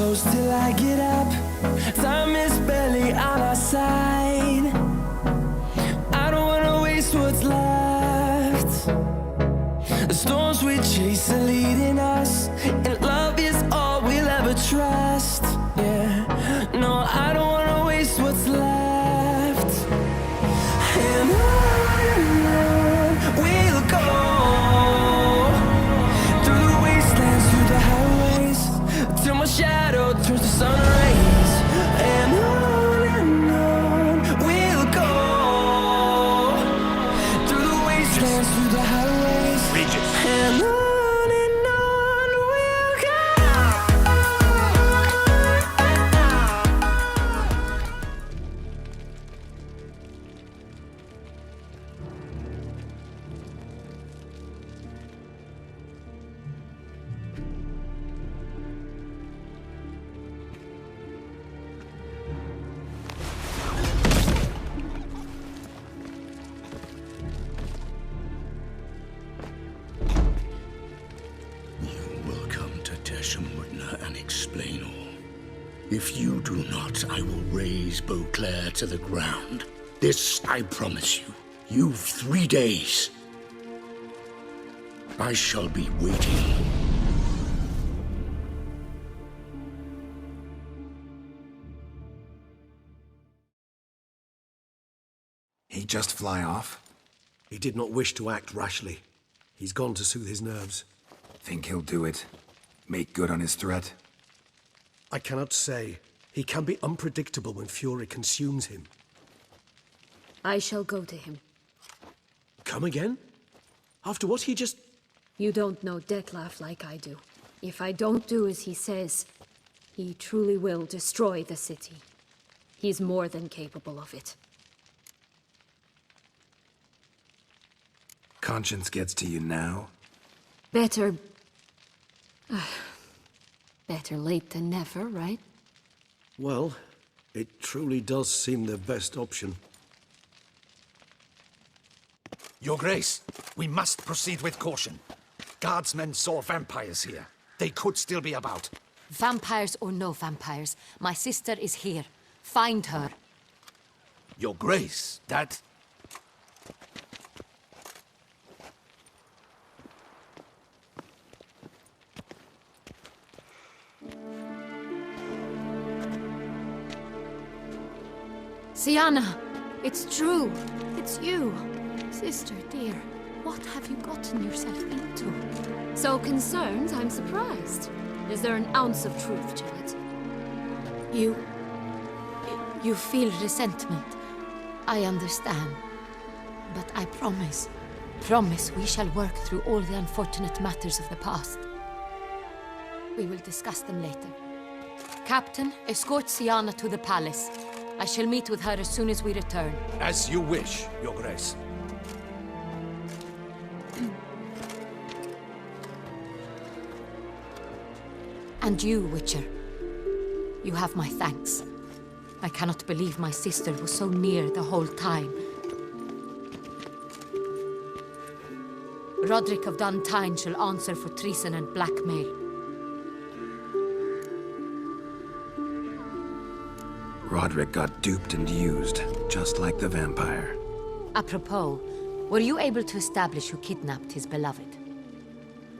close till I get up. Time is barely on our side. I don't wanna waste what's left. The storms we chase are leading us, and love is all we'll ever trust. Yeah, no, I don't wanna waste what's left. And on we'll go, through the wastelands, through the highways, till my shadow turns to sun rays. And on we'll go, through the wastelands, through the highways, and on we'll go. And explain all. If you do not, I will raise Beauclair to the ground. This I promise you. You've 3 days. I shall be waiting. He just fly off? He did not wish to act rashly. He's gone to soothe his nerves. Think he'll do it? Make good on his threat? I cannot say. He can be unpredictable when fury consumes him. I shall go to him. Come again? After what he just... You don't know Detlef like I do. If I don't do as he says, he truly will destroy the city. He's more than capable of it. Conscience gets to you now? Better... better late than never, right? Well, it truly does seem the best option. Your Grace, we must proceed with caution. Guardsmen saw vampires here. They could still be about. Vampires or no vampires, my sister is here. Find her. Your Grace, that... Sienna, it's true. It's you. Sister, dear, what have you gotten yourself into? So concerned, I'm surprised. Is there an ounce of truth to it? You feel resentment. I understand. But I promise we shall work through all the unfortunate matters of the past. We will discuss them later. Captain, escort Sienna to the palace. I shall meet with her as soon as we return. As you wish, Your Grace. And you, Witcher. You have my thanks. I cannot believe my sister was so near the whole time. Roderick of Duntine shall answer for treason and blackmail. Roderick got duped and used, just like the vampire. Apropos, were you able to establish who kidnapped his beloved?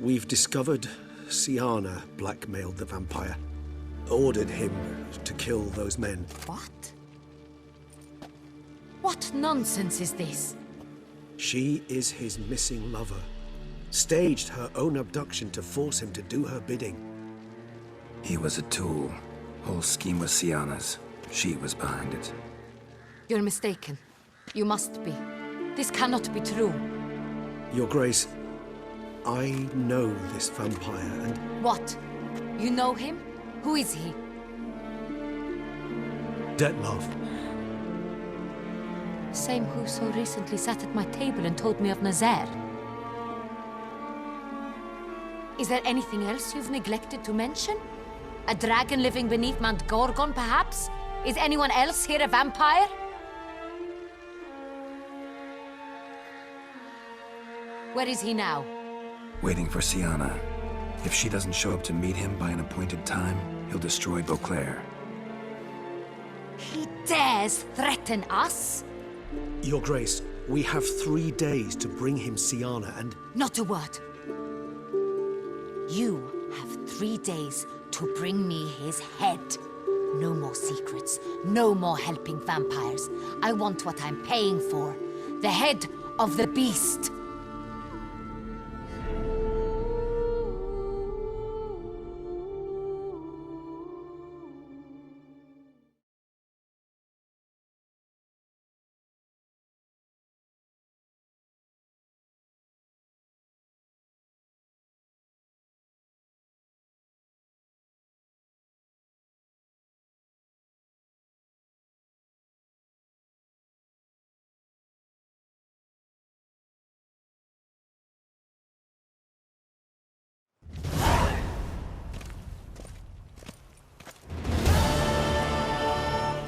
We've discovered Sienna blackmailed the vampire. Ordered him to kill those men. What? What nonsense is this? She is his missing lover. Staged her own abduction to force him to do her bidding. He was a tool. Whole scheme was Sienna's. She was behind it. You're mistaken. You must be. This cannot be true. Your Grace, I know this vampire and... What? You know him? Who is he? Detlef. Same who so recently sat at my table and told me of Nazaire. Is there anything else you've neglected to mention? A dragon living beneath Mount Gorgon, perhaps? Is anyone else here a vampire? Where is he now? Waiting for Sienna. If she doesn't show up to meet him by an appointed time, He'll destroy Beauclair. He dares threaten us? Your Grace, we have 3 days to bring him Siana and... Not a word. You have 3 days to bring me his head. No more secrets. No more helping vampires. I want what I'm paying for. The head of the beast.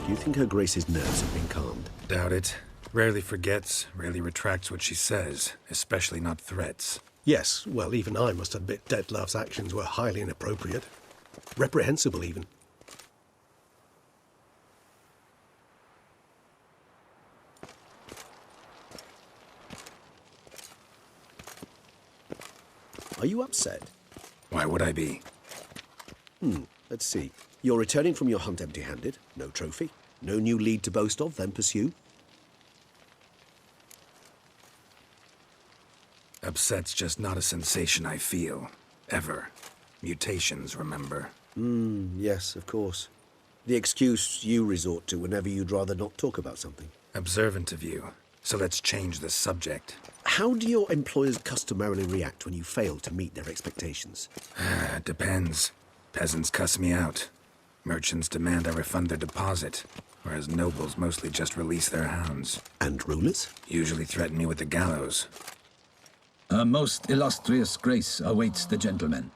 Do you think Her Grace's nerves have been calmed? Doubt it. Rarely forgets, rarely retracts what she says, especially not threats. Yes, well, even I must admit Detlef's actions were highly inappropriate. Reprehensible, even. Are you upset? Why would I be? Let's see. You're returning from your hunt empty-handed. No trophy. No new lead to boast of, then pursue. Upset's just not a sensation I feel. Ever. Mutations, remember? Yes, of course. The excuse you resort to whenever you'd rather not talk about something. Observant of you. So let's change the subject. How do your employers customarily react when you fail to meet their expectations? Depends. Peasants cuss me out. Merchants demand I refund their deposit, whereas nobles mostly just release their hounds. And rulers? Usually threaten me with the gallows. A most illustrious grace awaits the gentleman.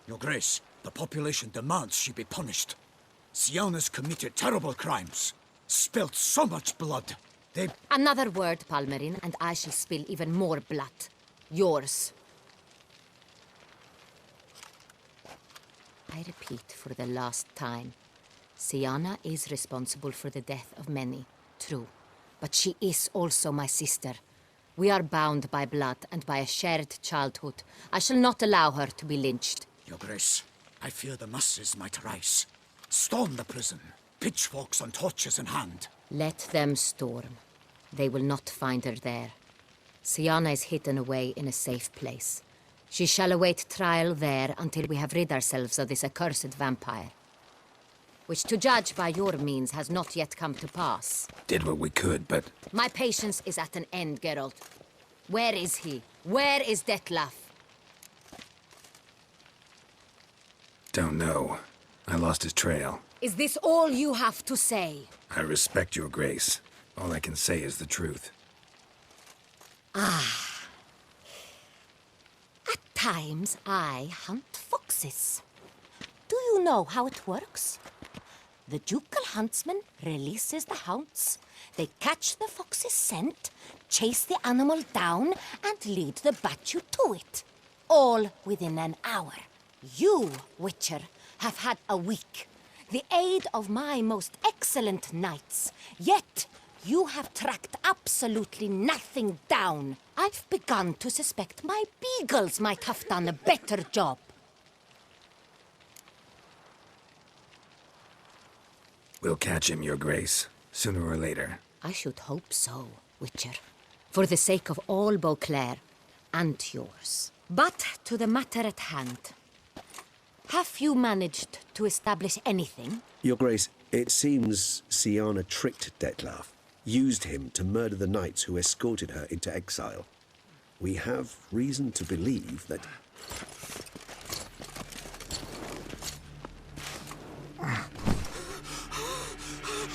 Your Grace, the population demands she be punished. Siana's committed terrible crimes. Spilt so much blood. They... Another word, Palmerin, and I shall spill even more blood. Yours. I repeat for the last time. Siana is responsible for the death of many, true. But she is also my sister. We are bound by blood and by a shared childhood. I shall not allow her to be lynched. Your Grace, I fear the masses might rise. Storm the prison, pitchforks and torches in hand. Let them storm. They will not find her there. Siana is hidden away in a safe place. She shall await trial there until we have rid ourselves of this accursed vampire. Which, to judge by your means, has not yet come to pass. Did what we could, but... My patience is at an end, Geralt. Where is he? Where is Detlef? Don't know. I lost his trail. Is this all you have to say? I respect your grace. All I can say is the truth. At times, I hunt foxes. Do you know how it works? The ducal huntsman releases the hounds. They catch the fox's scent, chase the animal down, and lead the battue to it. All within an hour. You, Witcher, have had a week. The aid of my most excellent knights. Yet, you have tracked absolutely nothing down. I've begun to suspect my beagles might have done a better job. We'll catch him, your grace. Sooner or later. I should hope so, Witcher. For the sake of all Beauclair and yours. But to the matter at hand. Have you managed to establish anything? Your Grace, it seems Siana tricked Detlef, used him to murder the knights who escorted her into exile. We have reason to believe that...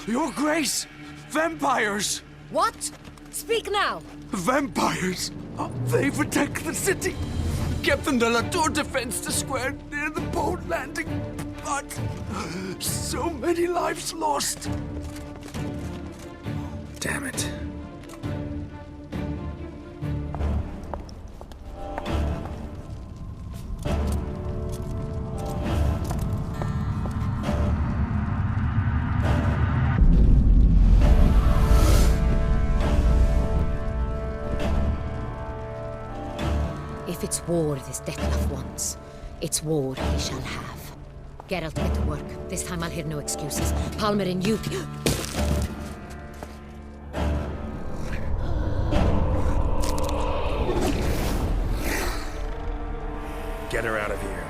Your Grace! Vampires! What? Speak now! Vampires! They protect the city! Captain de la Tour defends the square near the boat landing, but so many lives lost. Damn it. If it's war this Detlef wants, it's war he shall have. Geralt, get to work. This time I'll hear no excuses. Palmer and you... Get her out of here.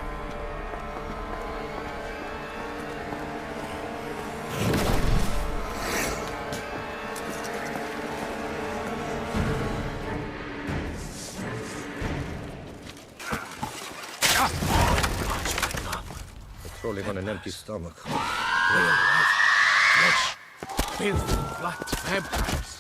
Crawling on an empty stomach. Real life, flesh, filthy, flat vampires.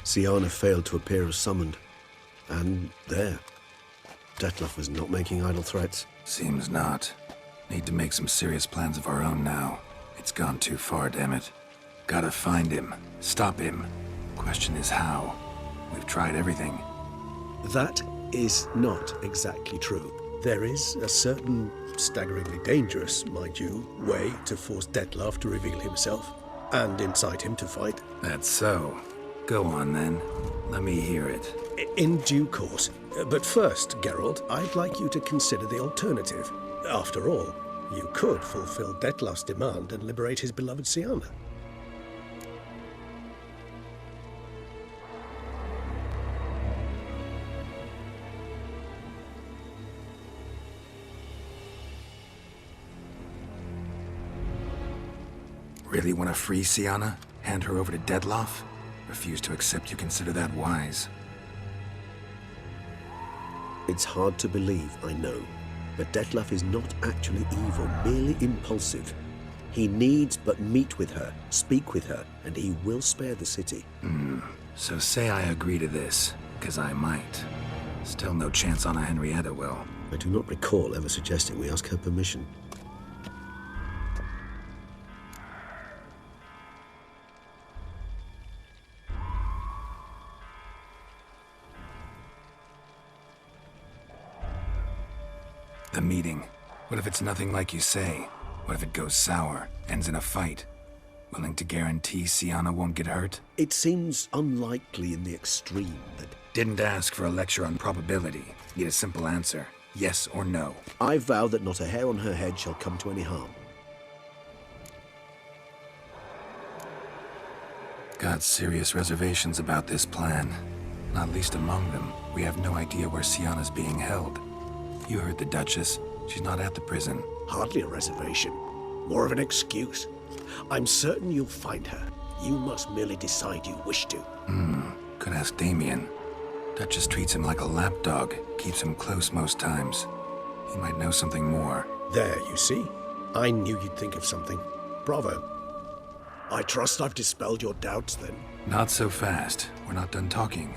Syanna failed to appear as summoned. And there. Detlef was not making idle threats. Seems not. Need to make some serious plans of our own now. It's gone too far, damn it. Gotta find him. Stop him. Question is how. We've tried everything. That is not exactly true. There is a certain, staggeringly dangerous, mind you, way to force Detlef to reveal himself, and incite him to fight. That's so. Go on, then. Let me hear it. In due course. But first, Geralt, I'd like you to consider the alternative. After all, You could fulfill Detlef's demand and liberate his beloved Siana. Really want to free Siana? Hand her over to Detlef? Refuse to accept you consider that wise. It's hard to believe, I know, but Detlef is not actually evil, merely impulsive. He needs but meet with her, speak with her, and he will spare the city. So say I agree to this, because I might. Still no chance Anna Henrietta will. I do not recall ever suggesting we ask her permission. The meeting. What if it's nothing like you say? What if it goes sour, ends in a fight? Willing to guarantee Siana won't get hurt? It seems unlikely in the extreme that... Didn't ask for a lecture on probability. Need a simple answer. Yes or no. I vow that not a hair on her head shall come to any harm. Got serious reservations about this plan. Not least among them, we have no idea where Siana's being held. You heard the Duchess. She's not at the prison. Hardly a reservation. More of an excuse. I'm certain you'll find her. You must merely decide you wish to. Could ask Damien. Duchess treats him like a lapdog. Keeps him close most times. He might know something more. There, you see? I knew you'd think of something. Bravo. I trust I've dispelled your doubts, then. Not so fast. We're not done talking.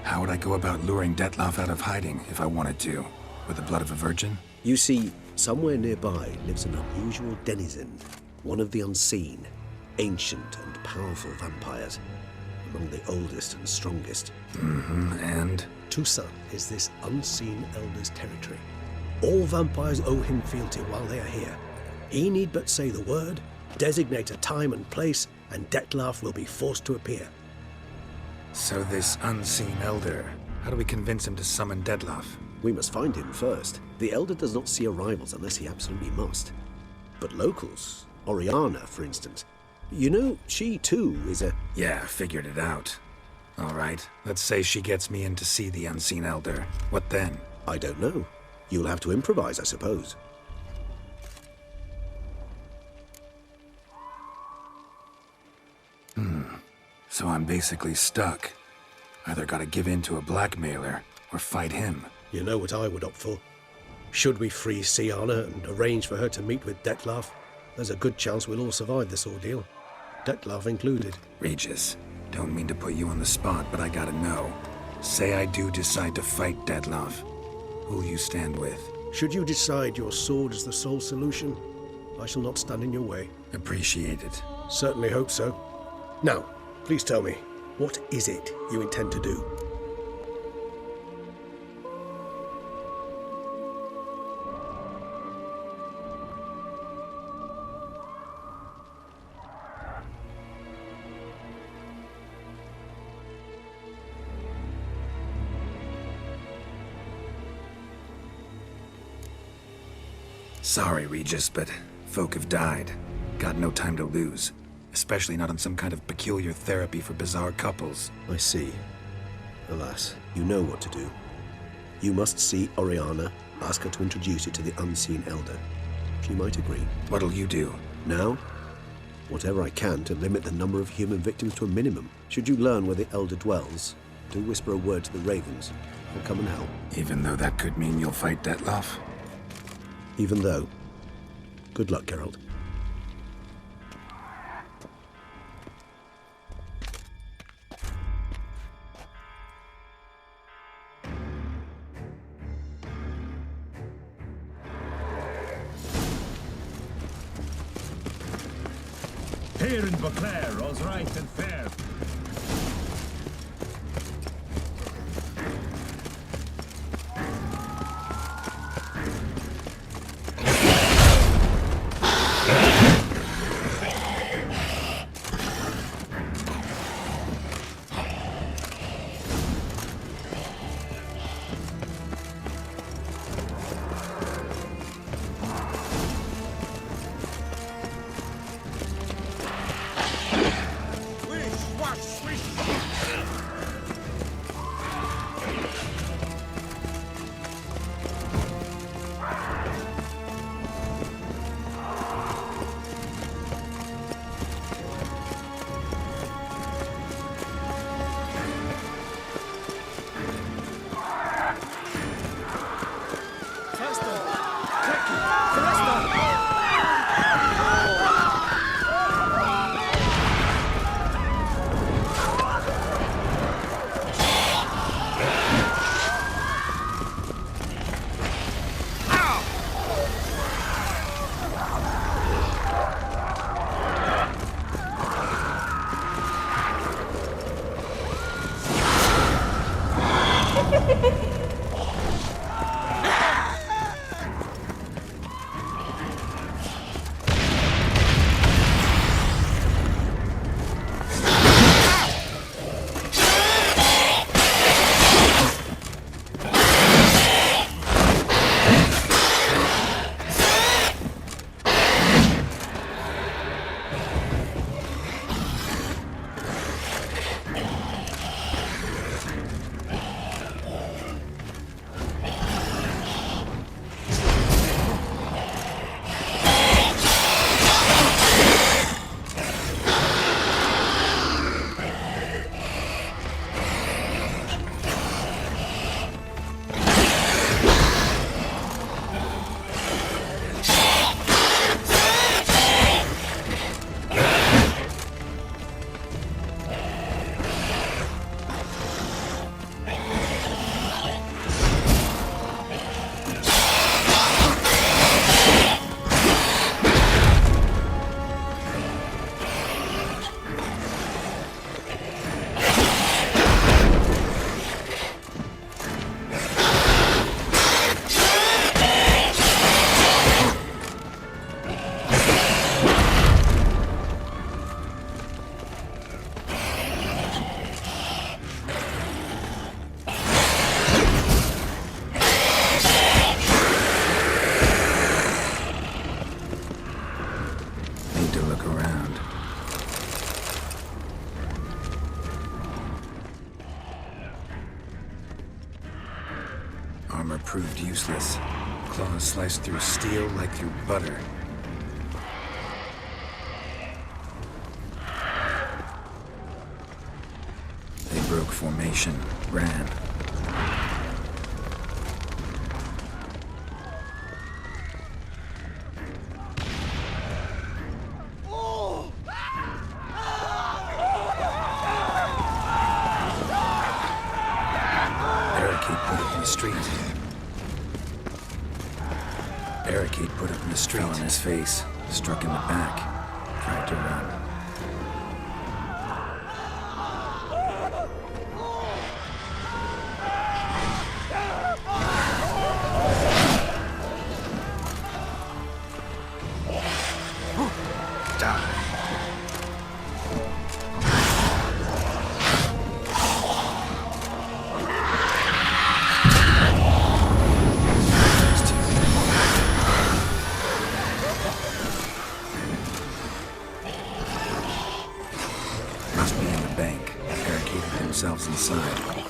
How would I go about luring Detlef out of hiding if I wanted to? With the blood of a virgin? You see, somewhere nearby lives an unusual denizen, one of the unseen, ancient and powerful vampires, among the oldest and strongest. And? Toussaint is this unseen elder's territory. All vampires owe him fealty while they are here. He need but say the word, designate a time and place, and Detlef will be forced to appear. So this unseen elder, how do we convince him to summon Detlef? We must find him first. The elder does not see arrivals unless he absolutely must. But locals, Oriana, for instance, you know, she too is a... Yeah, figured it out. All right, let's say she gets me in to see the unseen elder. What then? I don't know. You'll have to improvise, I suppose. So I'm basically stuck. Either gotta give in to a blackmailer, or fight him. You know what I would opt for. Should we free Siana and arrange for her to meet with Detlef, there's a good chance we'll all survive this ordeal. Detlef included. Regis, don't mean to put you on the spot, but I gotta know. Say I do decide to fight Detlef. Who'll you stand with? Should you decide your sword is the sole solution, I shall not stand in your way. Appreciate it. Certainly hope so. Now, please tell me, what is it you intend to do? Sorry, Regis, but folk have died. Got no time to lose. Especially not on some kind of peculiar therapy for bizarre couples. I see. Alas, you know what to do. You must see Oriana, ask her to introduce you to the unseen elder. She might agree. What'll you do? Now? Whatever I can to limit the number of human victims to a minimum. Should you learn where the elder dwells, do whisper a word to the ravens. I'll come and help. Even though that could mean you'll fight Detlef? Even though. Good luck, Geralt. Here in Beauclair, all's right and fair. a look around. Armor proved useless. Claws sliced through steel like through butter. They broke formation, ran. Barricade put up in the street. Barricade put up in the street. Fell on his face, struck in the back, tried to run. Must be in the bank. Barricaded themselves inside.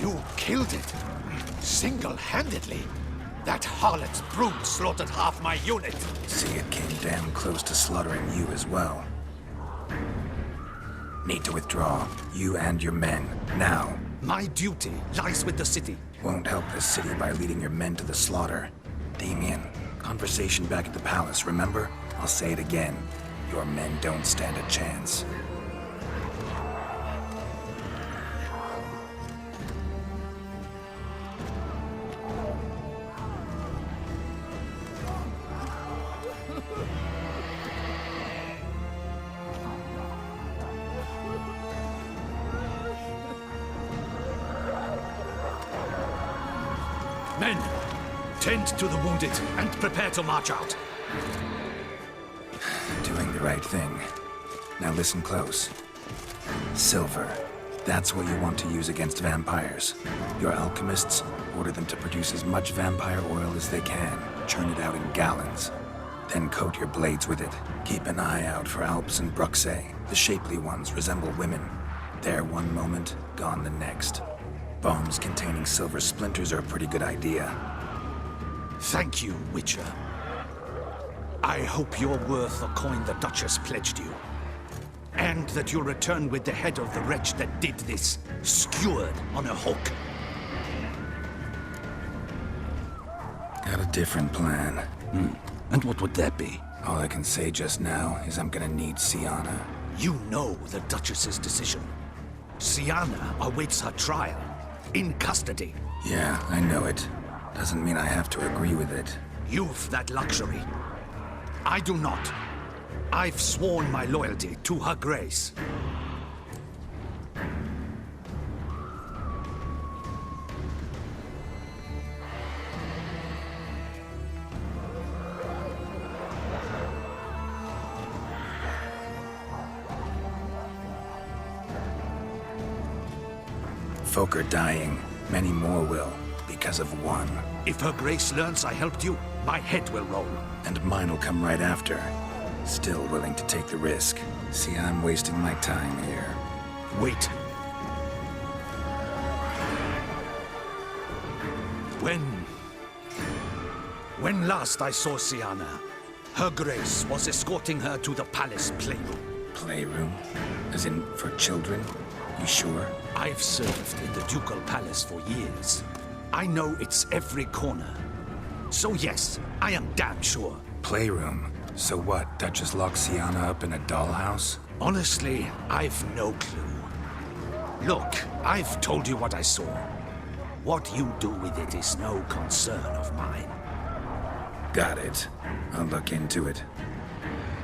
You killed it. Single-handedly. That harlot's brood slaughtered half my unit. See, it came damn close to slaughtering you as well. Need to withdraw. You and your men. Now. My duty lies with the city. Won't help the city by leading your men to the slaughter. Damien, conversation back at the palace, remember? I'll say it again. Your men don't stand a chance. Men, tend to the wounded and prepare to march out. Doing the right thing. Now listen close. Silver. That's what you want to use against vampires. Your alchemists, order them to produce as much vampire oil as they can. Churn it out in gallons. Then coat your blades with it. Keep an eye out for Alps and Bruxae. The shapely ones resemble women. There one moment, gone the next. Bombs containing silver splinters are a pretty good idea. Thank you, Witcher. I hope you're worth the coin the Duchess pledged you. And that you'll return with the head of the wretch that did this, skewered on a hook. Got a different plan. And what would that be? All I can say just now is I'm gonna need Sienna. You know the Duchess's decision. Sienna awaits her trial, in custody. Yeah, I know it. Doesn't mean I have to agree with it. You've that luxury. I do not. I've sworn my loyalty to Her Grace. Folk are dying. Many more will, because of one. If Her Grace learns I helped you, my head will roll. And mine will come right after. Still willing to take the risk. See, I'm wasting my time here. Wait. When last I saw Sienna, Her Grace was escorting her to the palace playroom. Playroom? As in, for children? You sure? I've served in the ducal palace for years. I know its every corner. So yes, I am damn sure. Playroom? So what, Duchess locked Sienna up in a dollhouse? Honestly, I've no clue. Look, I've told you what I saw. What you do with it is no concern of mine. Got it. I'll look into it.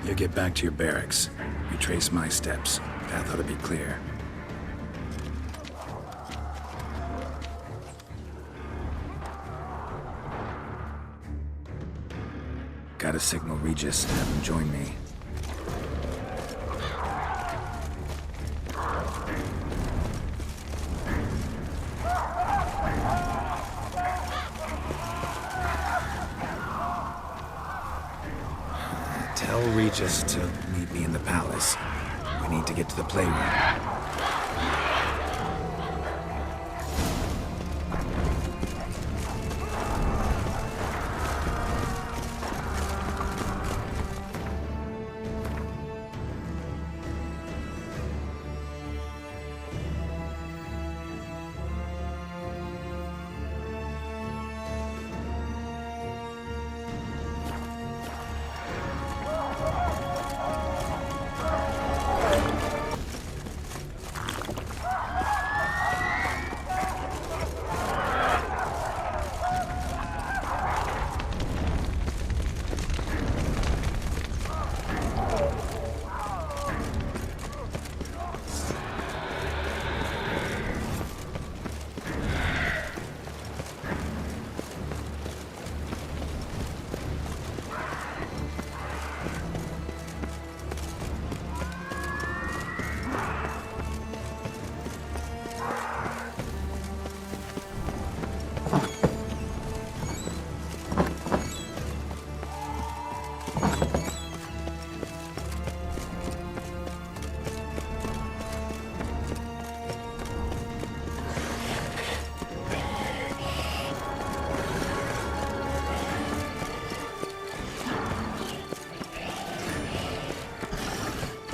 You get back to your barracks. Retrace my steps. Path ought to be clear. Gotta signal Regis, have him join me. Tell Regis to meet me in the palace. We need to get to the playroom.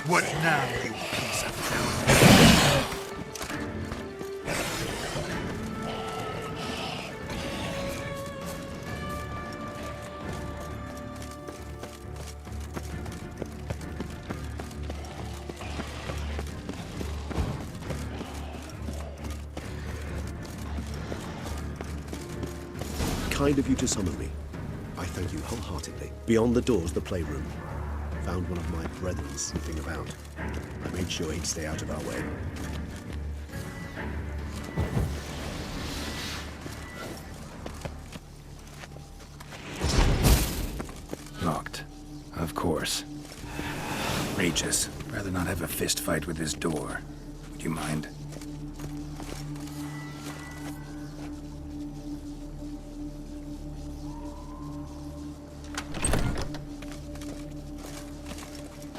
What now, you piece of filth? Kind of you to summon me. I thank you wholeheartedly. Beyond the doors, the playroom. Found one of my brethren sniffing about. I made sure he'd stay out of our way. Locked. Of course. Regis, rather not have a fist fight with this door. Would you mind?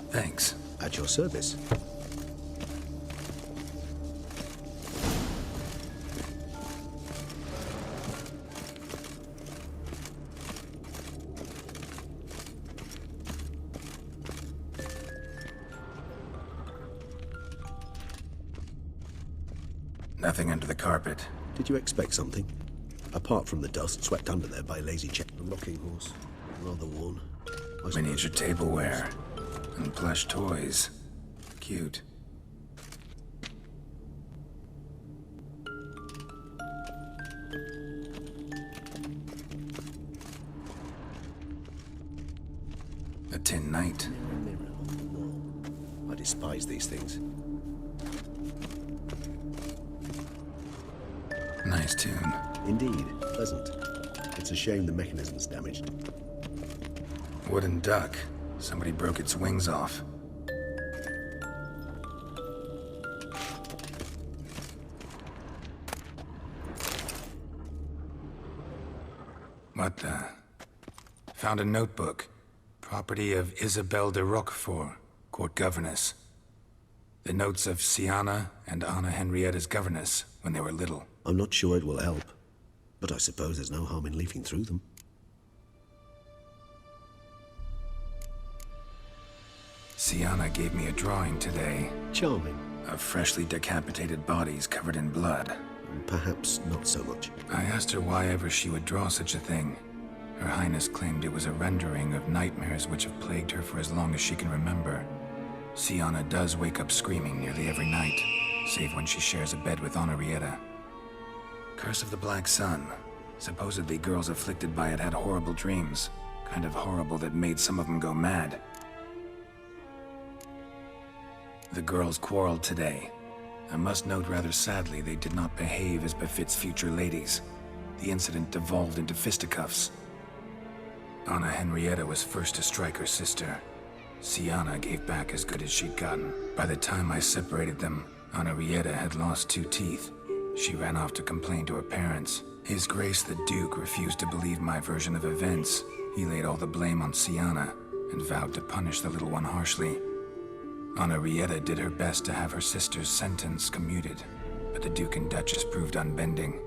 Thanks. At your service. Nothing under the carpet. Did you expect something? Apart from the dust swept under there by lazy check. A rocking horse. Rather worn. Miniature tableware. And plush toys. Cute. A tin knight. Mirror on the wall. I despise these things. Nice tune. Indeed, pleasant. It's a shame the mechanism's damaged. Wooden duck. Somebody broke its wings off. What the? Found a notebook. Property of Isabelle de Roquefort, court governess. The notes of Siana and Anna Henrietta's governess when they were little. I'm not sure it will help, but I suppose there's no harm in leafing through them. Siana gave me a drawing today. Charming. Of freshly decapitated bodies covered in blood. Perhaps not so much. I asked her why ever she would draw such a thing. Her Highness claimed it was a rendering of nightmares which have plagued her for as long as she can remember. Siana does wake up screaming nearly every night, save when she shares a bed with Henrietta. Curse of the Black Sun. Supposedly girls afflicted by it had horrible dreams. Kind of horrible that made some of them go mad. The girls quarreled today. I must note rather sadly they did not behave as befits future ladies. The incident devolved into fisticuffs. Anna Henrietta was first to strike her sister. Siana gave back as good as she'd gotten. By the time I separated them, Henrietta had lost 2 teeth. She ran off to complain to her parents. His Grace the Duke refused to believe my version of events. He laid all the blame on Siana and vowed to punish the little one harshly. Henrietta did her best to have her sister's sentence commuted, but the Duke and Duchess proved unbending.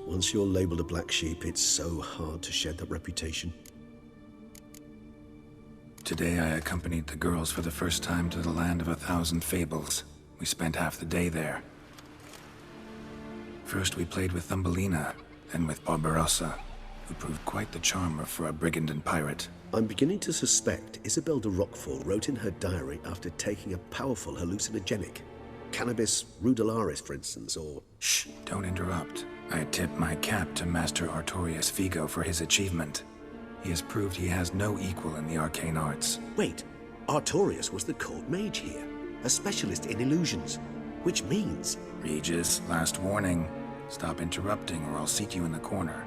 Once you're labeled a black sheep, it's so hard to shed that reputation. Today I accompanied the girls for the first time to the land of 1,000 fables. We spent half the day there. First we played with Thumbelina, then with Barbarossa, who proved quite the charmer for a brigand and pirate. I'm beginning to suspect Isabelle de Roquefort wrote in her diary after taking a powerful hallucinogenic. Cannabis rudelaris, for instance, or... Shh, don't interrupt. I tip my cap to Master Artorius Vigo for his achievement. He has proved he has no equal in the arcane arts. Wait, Artorius was the court mage here, a specialist in illusions, which means... Regis, last warning. Stop interrupting or I'll seat you in the corner.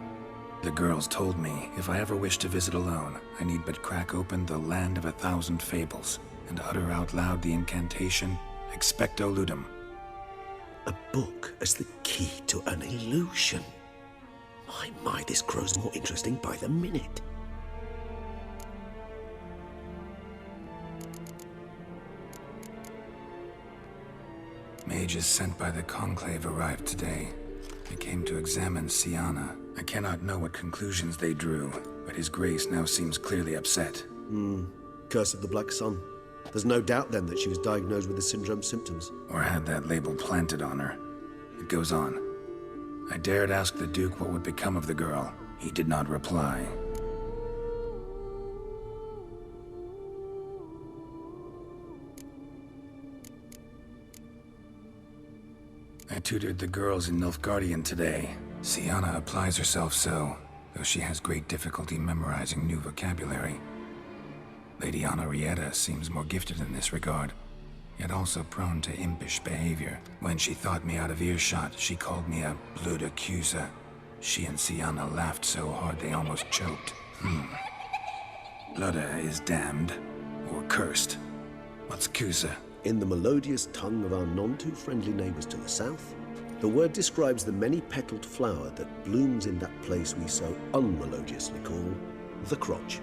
The girls told me if I ever wish to visit alone, I need but crack open the land of 1,000 fables and utter out loud the incantation, Expecto Ludum. A book as the key to an illusion. My, this grows more interesting by the minute. Mages sent by the Conclave arrived today. They came to examine Siana. I cannot know what conclusions they drew, but His Grace now seems clearly upset. Curse of the Black Sun. There's no doubt then that she was diagnosed with the syndrome symptoms. Or had that label planted on her. It goes on. I dared ask the Duke what would become of the girl. He did not reply. I tutored the girls in Nilfgaardian today. Siana applies herself so, though she has great difficulty memorizing new vocabulary. Lady Henrietta seems more gifted in this regard, yet also prone to impish behavior. When she thought me out of earshot, she called me a blood accuser. She and Siana laughed so hard they almost choked. Blooda is damned, or cursed. What's Cusa? In the melodious tongue of our none-too-friendly neighbors to the south, the word describes the many-petaled flower that blooms in that place we so unmelodiously call the crotch.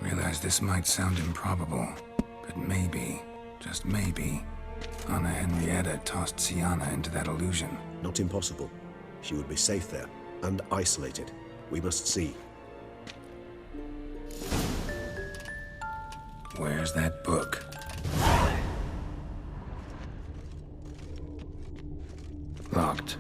Realize this might sound improbable, but maybe, just maybe, Anna Henrietta tossed Sienna into that illusion. Not impossible. She would be safe there, and isolated. We must see. Where's that book? Locked.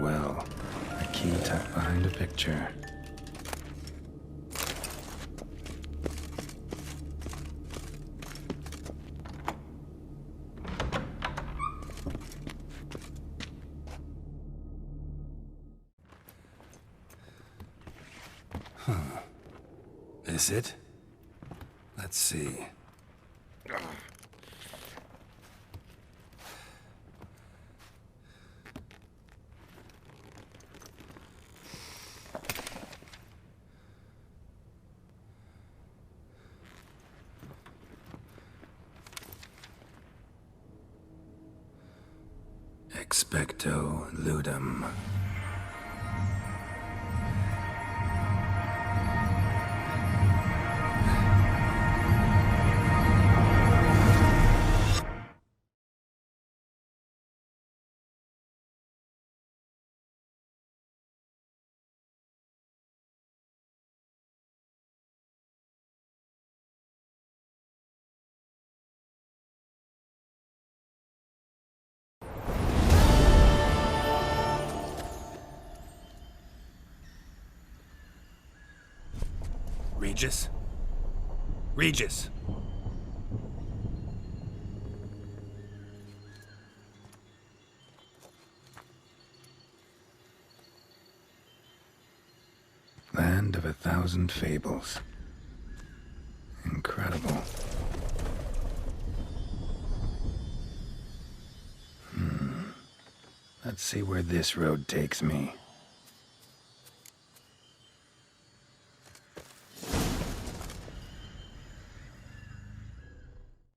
Well, a key tucked behind a picture. This it? Let's see. Expecto ludum. Regis? Regis! Land of 1,000 fables. Incredible. Let's see where this road takes me.